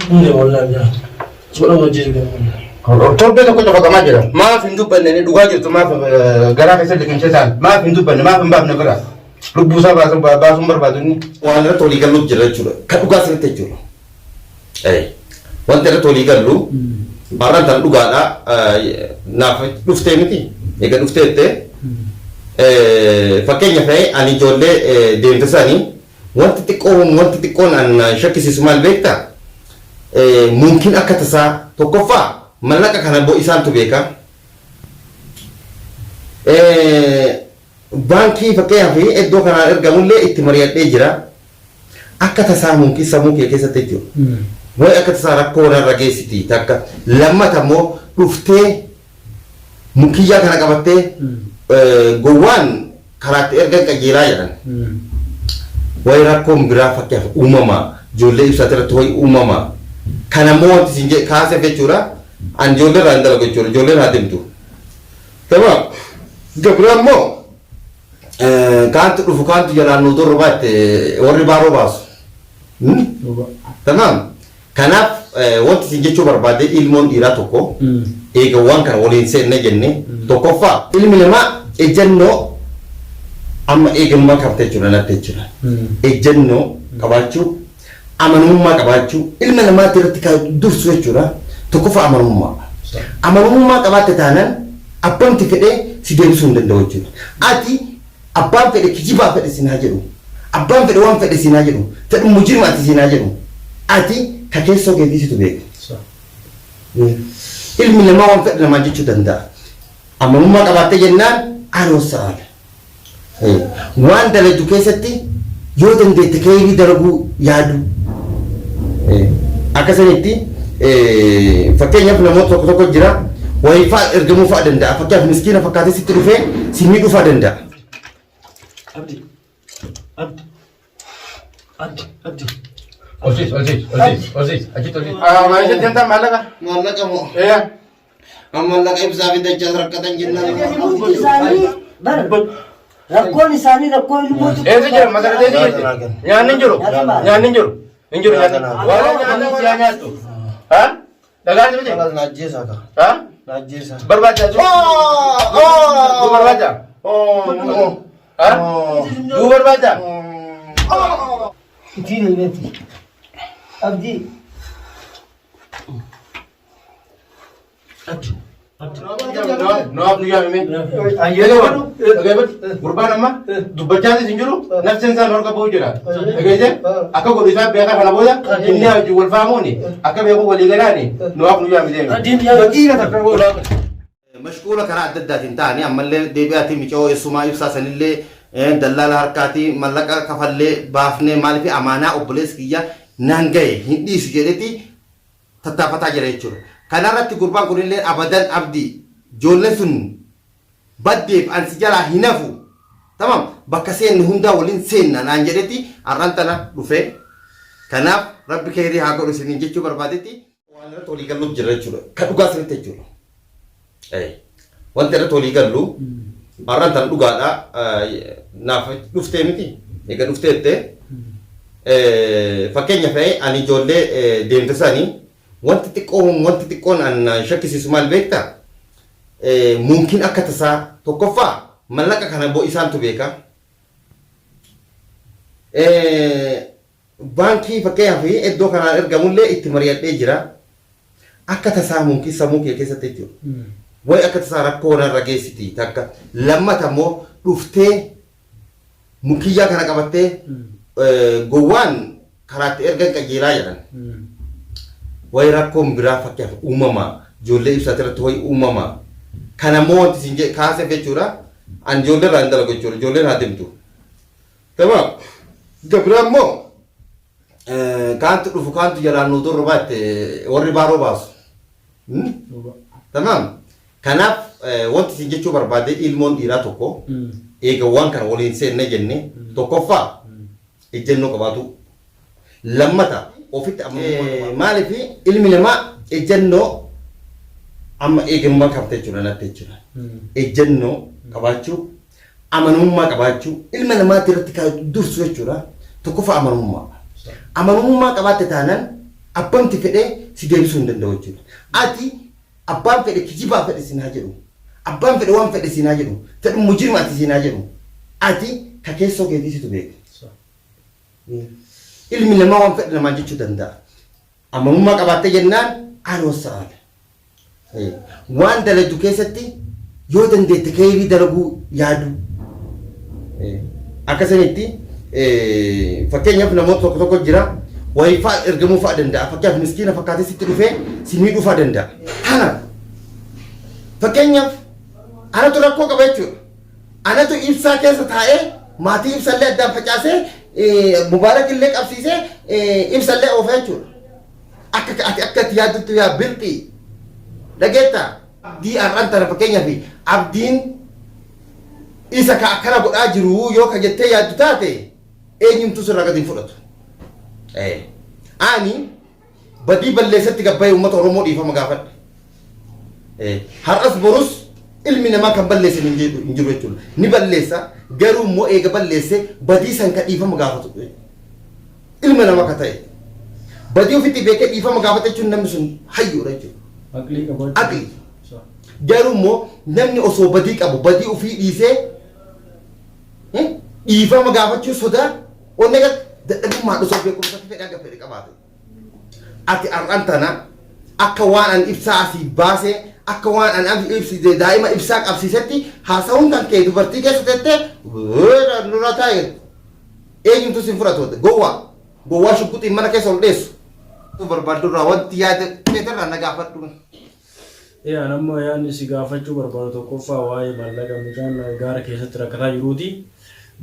Ini wallah. Soalnya wajib kan. Torbe tokko tokko qamaa jira. Maaf hin dubbanne dhugaa jirtu maaf garaa keessa liqimsee ta'an maaf hin dubbanne maaf hin baafne bira lubbuu isaa baasuun barbaadu inni. Waan irratti walii galuuf jira jechuudha. Kan dhugaa sirriitti jechuudha. Wanti irratti walii gallu barraan tan dhugaadha naaf dhuftee miti. Egaa dhufteettee fakkeenya fe'ee ani ijoollee deemtisaanii wanti xiqqoon an shakkisiisu maal beektaa? Mungkin akka tasaa tokkoffaa mallaqa kana isaantu beeka. Baankii fakkeenyaaf iddoo kanaan ergamullee itti mari'adhee jira. Akka tasaa mungkin sammuu kee keessatti jechuudha. Wayi akka tasaa rakkoo narra geessiti takka lammata immoo dhuftee munkiyyaa kana qabattee gowwaan karaatti ergan qajeelaa jedhan. Wayi rakkoon biraa fakkeenyaaf uumamaa ijoollee ibsaati irratti wayi uumamaa. Kana immoo wanti isin kaasee jechuudha. An ijoollee irraa hin dalagu jechuudha. Ijoollee irraa deemtu. Tamam. Gabraa immoo kaantu dhufu kaantu jalaan nu durra baatte warri baaroo baasu. Tamam. Kanaaf wanti isin jechuu barbaade ilmoon dhiiraa tokko eega waan kana waliin seenne jenne tokkoffaa ilmi namaa ejjennoo amma eegamummaa qabte jechuudha natti jechuudha. Ejjennoo qabaachuu amanummaa qabaachuu ilma namaatti irratti dursu jechuudha. Tokkoffaa amanummaa. Amanummaa qabaatte taanaan abbaan fedhee si deebisuu hin danda'u jechuudha. Ati abbaan fedhe kijibaa fedhe sinaa jedhu. Abbaan fedhe waan fedhe sinaa jedhu. Fedhu mujirmaati sinaa jedhu. Ati ka keessoo geedisitu beeka. Ilmi namaa waan fedhe namaa jechuu danda'a. Amanummaa qabaatte jennaan aanoo sa'aadha. Waan dalagdu keessatti yoo dandeette ka'ee dalaguu yaadu. Akkasanitti fakkeenyaaf namoota tokko tokko jira wayii fa'aa ergamuu fa'aa danda'a. Fakkeenyaaf miskiina fakkaatee sitti dhufee simmii dhufaa danda'a. Abdi. Osis. Achitti osis. Maayisa deemtaa maallaqa? Maallaqa moo? Maallaqa ibsaa fi dachaa rakkatan jennaan. Rakkoon isaanii rakkoo ilmooti. Eessa jira magaalaa eessa jirti? Nyaanni hin jiru? Nyaanni hin jiru? Hin jiru nyaanni. Waan nyaanni siyaa nyaattu? Dhagaan miti? Najjeesaa ka. Najjeesaa. Barbaacha? Duu barbaacha? Duu barbaacha? Itiin ilmeeti. Abdii. No abnu yaamime. Ayyee gurbaan amma dubbachaatis hin jiru nafseen isaan harka ba'uu jira. Dhageesse akka godhu isaa beekaa kana booda inni hojii wal faamuuni akka beeku walii galaani no abnu yaamime. Mashquula karaa adda addaatiin ta'anii ammallee deebi'aatii micoo eessumaa ibsaa sanillee dallaala harkaatii mallaqa kafallee baafnee maaliif amaanaa obboleessi kiyya naan gahe hin dhiisu jedhetti tattaafataa jira jechuudha. Kanarratti gurbaan kunillee abadan abdii ijoolleen sun baddeef ansi jalaa hin hafu. Tamam bakka seenni hundaa waliin seenna naan jedhetti har'aan tana dhufee kanaaf rabbi keerii haa godhu isiniin jechuu barbaadetti waan irratti walii galuuf jira jechuudha. Kan dhugaa sirriitti jechuudha. Wanti irratti walii gallu har'aan tana dhugaadha naaf dhuftee miti. Egaa dhufteettee fakkeenya fe'ee ani ijoollee deemtisaanii wanti xiqqoon an shakkisiisu maal beektaa? Mungkin akka tasaa tokkoffaa mallaqa kana isaantu beeka. Baankii fakkeenyaaf iddoo kanaan ergamullee itti mari'adhee jira. Akka tasaa mungkin sammuu kee keessatti jechuudha. Wayi akka tasaa rakkoo narra geessiti takka lammata immoo dhuftee munkiyyaa kana qabattee gowwaan karaatti ergan qajeelaa jedhan. Wayi rakkoon biraa fakkeenyaaf uumamaa ijoollee ibsaati irratti wayi uumamaa. Kana immoo wanti isin kaasee jechuudha. An ijoollee irraa hin dalagu jechuudha. Ijoollee irraa deemtu. Tamam. Gabraa immoo kaantu dhufu kaantu jalaan nu durra baatte warri baaroo baasu. Tamam. Kanaaf wanti isin jechuu barbaade ilmoon dhiiraa tokko eega waan kana waliin seenne jenne tokkoffaa ejjennoo qabaatu lammata ofitti maaliif ilmi namaa ejjennoo amma eegamummaa qabte jechuudha natti jechuudha. Ejjennoo qabaachuu amanummaa qabaachuu ilma namaatti irratti dursu jechuudha. Tokkoffaa amanummaa. Amanummaa qabaatte taanaan abbamti fedhee si deebisuu hin danda'u jechuudha. Ati abbaan fedhe kijibaa fedhe sinaa jedhu. Abbaan fedhe waan fedhe sinaa jedhu. Fedhu mujirmaati sinaa jedhu. Ati ka keessoo keetiisitu beeka. Ilmi namaa waan fedhe namaa jechuu danda'a. Amanummaa qabaattee jennaan aan wasa'aadha. Waan dalagdu keessatti yoo dandeette keerii dalaguu yaadu. Akkasanitti fakkeenyaaf namoota tokko tokko jira wayii fa'a ergamuu fa'a danda'a. Fakkeenyaaf miskiina fakkaatee sitti dhufee si miidhuu fa'a danda'a. Kana fakkeenyaaf anatu rakkoo qaba jechuudha. Anatu ibsaa keessa taa'ee maatii ibsallee addaan facaasee mubaarak illee qabsiisee ibsallee oofaa jechuudha. Akka itti yaaddutti yaa bilxii dhageettaa abdii har'aan tana fakkeenyaaf abdiin isa ka akkana godhaa jiru yoo ka jettee yaaddu taate eenyumtu sirraa gadi hin fudhatu. Ani badii balleessatti gabbaa'ee uummata Oromoo dhiifama gaafadha. Har'as borus ilmi namaa kan balleessan hin jiru jechuudha. Ni balleessa garuu immoo eega balleesse badii san ka dhiifama gaafatu. Ilma namaa ka ta'e badii ofitti beekee dhiifama gaafata jechuun namni sun hayyuudha jechuudha. Aqli. Garuu immoo namni osoo badii qabu badii ofii dhiisee dhiifama gaafachuu sodaa onnee dadhabummaa dhusoo beekumsa fedhaa akka fedhe qabaate. Ati har'aan tana akka waan an ibsaa asii baasee akka waan an daa'ima ibsaa qabsiisetti haasa'uun kan kee dubartii keessa tettee nurra taa'e eenyumtu sin fudhatu gowwaa shukkuxiin mana keessa ol dheessu. Barbaadurraa wanti yaada keetirraa na gaafadhu. Nama yaadni si gaafachuu barbaadu tokkoffaa waa'ee maallaqa mucaan gaara keessatti rakkataa jiruuti.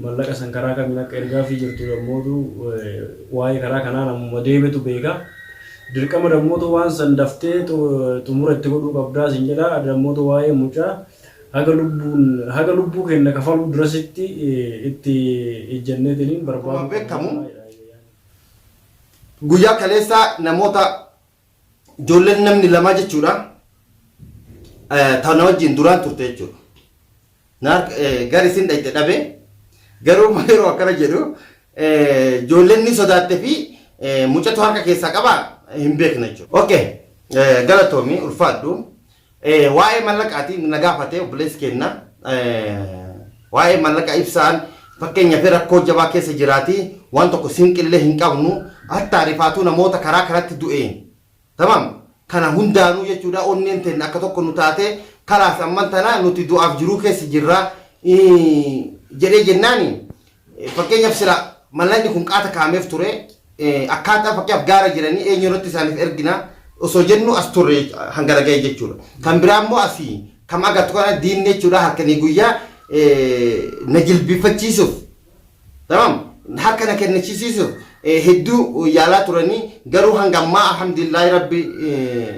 Maallaqa san karaa kamiin akka ergaa fi jirtu yommuu waa'ee karaa kanaa namuma deebitu beeka. Dirqama dammoota waan san daftee xumura itti godhuu qabdaa sin jedha. Dammoota waa'ee mucaa haga lubbuu kenna kafaluu durasitti itti ejjanneetiniin barbaadu. Beekamu guyyaa kaleessaa namoota ijoolleen namni lama jechuudha. Tana wajjin duraan turte jechuudha. Gari isin dhayte dhabe garuu yeroo akkana jedhu ijoolleen ni sodaatte fi mucatu harka keessaa qaba hin beekne jechuudha. Okay, galatoomi ulfaadhu. Waa'ee mallaqaatii na gaafate obboleessi kenna. Waa'ee mallaqa ibsaan fakkeenyaaf rakkoo jabaa keessa jiraati waan tokko sinqillee hin qabnu hatta rifaatuu namoota karaa karatti du'een. Tamam. Kana hundaanuu jechuudha onneen teenya akka tokko nu taate kalaas amman tana nuti du'aaf jiruu keessa jirra jedhee jennaani fakkeenyaaf sira mallanni kun qaata kaameef ture akkaataa fakkeenyaaf gaara jiranii eenyu irratti isaaniif ergina osoo jennu as turre hangana ga'e jechuudha. Kan biraa immoo asii kam agartu kana diinni jechuudha harkanii guyyaa na jilbifachiisuuf tamam harka na kennachiisuuf hedduu yaalaa turanii garuu hanga ammaa alhamdulillahi rabbi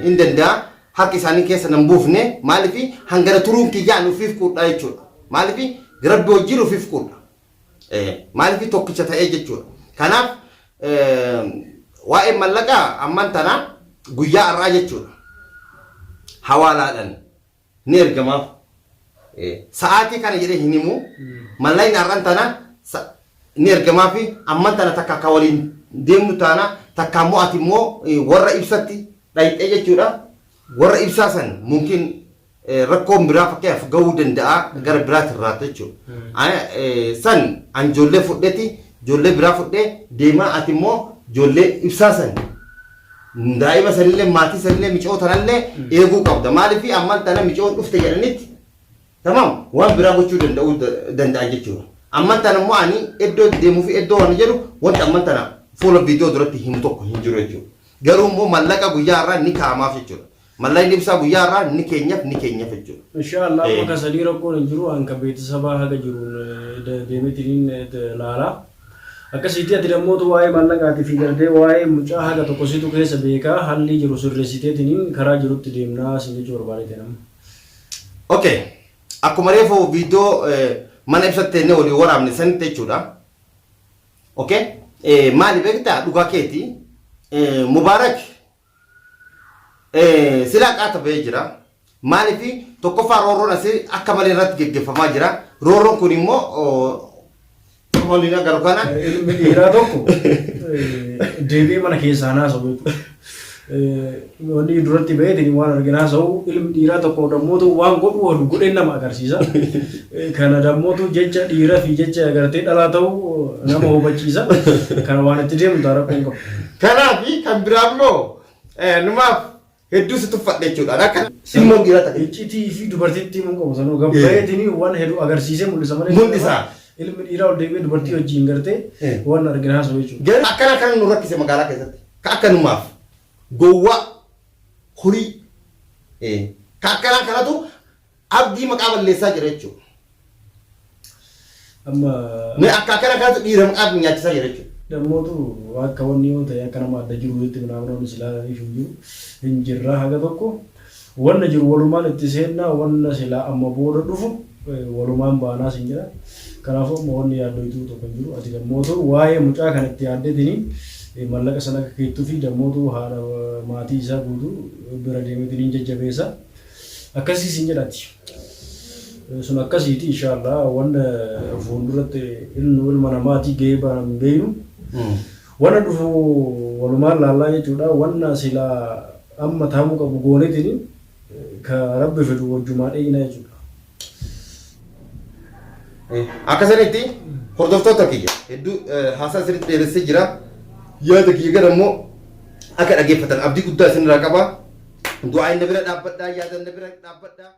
hin danda'a harki isaanii keessa nan buufne maaliif hangana turuun kiyyaan ufiif kuudha jechuudha. Maaliif rabbi wajjin ufiif kuudha. Maaliif tokkicha ta'ee jechuudha. Kanaaf waa'ee mallaqaa amman tana guyyaa har'aa jechuudha. Hawaalaadhaan ni ergamaaf. Sa'aatii kana jedhee hin himu mallaqni har'aan tana ni ergamaa fi amman tana takka akka waliin deemnu taana takka ammoo ati immoo warra ibsatti dhayxee jechuudha. Warra ibsaa san mungkin rakkoon biraa fakkeenyaaf gahuu danda'a gara biraatti irraata jechuudha. San an ijoollee fudheeti ijoollee biraa fudhee deemaa ati immoo ijoollee ibsaa san daa'ima sanillee maatii sanillee micoo tanallee eeguu qabda. Maaliif amman tana micoon dhufte jedhanitti tamam waan biraa gochuu danda'a jechuudha. Amman tana immoo ani iddoo deemuu fi iddoo waan jedhu wanti amman tana fuula viidiyoo duratti himu tokko hin jiru jechuudha. Garuu immoo mallaqa guyyaa irraa ni kaa'amaaf jechuudha. Mallaqni ibsaa guyyaa irraa ni keenyaaf jechuudha. Inshallah bakka sadii rakkoon hin jiru hanka beeksisabaa haga jiru deemeetiin laala. Akkasitti ati dammoota waa'ee mallaqaatii fi gartee waa'ee mucaa haga tokkositu keessa beekaa haalli jiru sirreessiteetiin karaa jirutti deemnaa sin jechuu barbaadete nama. Okay. Akkuma reefuu viidiyoo mana ibsattee ne walii waraabne sanitti jechuudha. Okay? Maali beektaa dhugaa keeti Mubaarak silaa qaata ba'ee jira. Maaliif tokkoffaa roorroon asii akka malee irratti geggeeffamaa jira. Roorroon kun immoo waliin agaru kana. Ilmi dhiiraa tokko deebi'ee mana keessaa haasa'u jechuudha. Wanni duratti baheetiin waan argina haasa'u ilmi dhiiraa tokko dammootu waan godhu wal godhee nama agarsiisa. Kana dammootu jecha dhiiraa fi jecha agartee dhalaa ta'u nama hubachiisa. Kana waan itti deemu rakkoon qabu. Kanaaf kan biraa immoo numaaf hedduu si tuffadhe jechuudha. Akka ilmoon dhiiraa ta'e. Iccitii fi dubartittii mun qabu sanuu gabbaa'eetiin waan hedduu agarsiisee mul'isa malee. Mul'isa. Ilmi dhiiraa ol deebi'ee dubartii wajjin gartee waan argina haasa'u jechuudha. Garuu akkana kan nu rakkise magaalaa keessatti. Ka akkanumaaf gowwaa horii ka akkana kanatu abdii maqaa balleessaa jira jechuudha. Amma akka akkana kanatu dhiira maqaa nyaachisaa jira jechuudha. Dammootu akka wanni yoo ta'e akka nama adda jiru itti namoonni silaalanii jiru hin jirra haga tokko wanna jiru walumaan itti seennaa wanna silaa amma booda dhufu walumaan baanaa sin jira. Kanaafuu wanni yaaddoituu tokko jiru ati dammootu waa'ee mucaa kan itti yaaddeetiniin mallaqa sana akka keettuu fi dammootu haadha maatii isaa guutuu bira deemeetiniin jajjabeessa akkasii sin jedhati. Sun akkasiiti inshallah wanda fuulduratti ilma namaatii gahee baran beeynu wanna dhufu walumaan laallaa jechuudha wanna silaa amma taa'amuu qabu gooneetiin ka rabbi fedhu wajjumaa dheeyina jechuudha. Akkasanitti hordoftoota kiyya hedduu haasaa sirriitti dheeressee jira. Yaada kiyya gara immoo akka dhageeffatan abdii guddaa isinirraa qaba. Du'aa inni bira dhaabbadhaa yaada inni bira dhaabbadhaa.